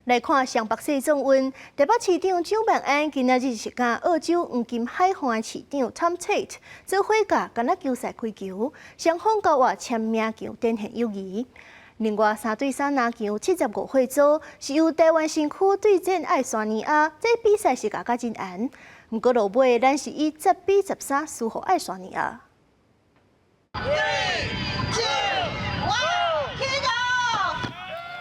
来看上北市总运，台北市长蒋万安今仔日是甲澳洲黄金海岸市长 Tom Tate 做伙甲橄榄球赛开球，双方交换签名球，展现友谊。另外，3对3篮球75会组是由台湾新区对战爱沙尼亚，这比赛是加真严。不过落尾咱是以10比13输给爱沙尼亚。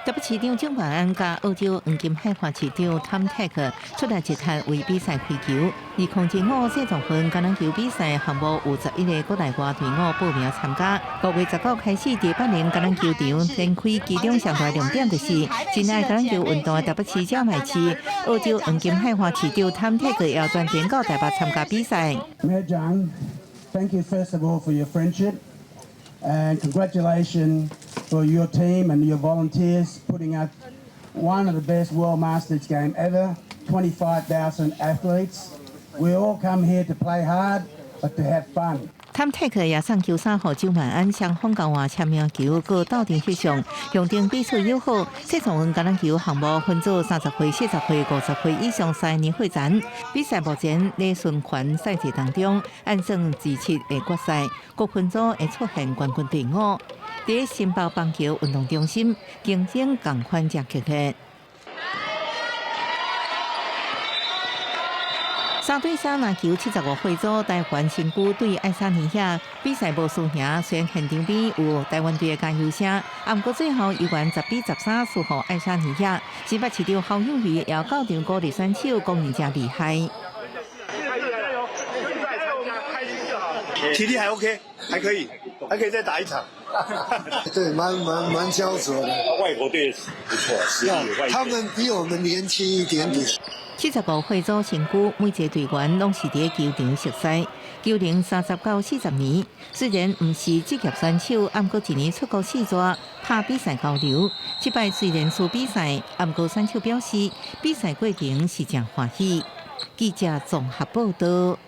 台北市长蒋万安甲澳洲黄金海岸市长 Tom Tate 出来一摊为比赛开球。2005世总分橄榄球比赛项目有11个国内外队伍报名参加。6月19开始，第8年橄榄球场展开，其中上大亮点就是真爱橄榄球运动的台北市焦卖市。澳洲黄金海岸市长 Tom Tate 也专程到台北参加比赛。Mayor John, thank you first of all for your friendship and congratulations for your team and your volunteers putting up one of the best World Masters game ever. 25,000 athletes. We all come here to play hard, but to have fun. Tom Tate 也送球衫予蒋万安，双方交换签名球，搁斗阵翕相，象征彼此友好。世总运橄榄球项目分组30岁、40岁、50岁以上3年会战。比赛目前在循环赛制当中，按算自7的决赛，各分组会出现冠军队伍。在新北棒球运动中心，竞争同款才激烈。3对3篮球75会组台湾新区对爱沙尼亚比赛无输赢，虽然现场边有台湾队的加油声，不过最后依然10比13输给爱沙尼亚。新北市长侯友宜也到场鼓励选手，讲人家厉害。体力还 OK， 还可以再打一场。对，蛮焦灼的。外国队不错，实力有外。他们比我们年轻一点点。75会组成区每一个队员拢是伫球场熟悉。球龄30到40年，虽然不是职业选手，不过一年出国4转拍比赛交流。这摆虽然输比赛，不过选手表示比赛过程是真欢喜。记者综合报道。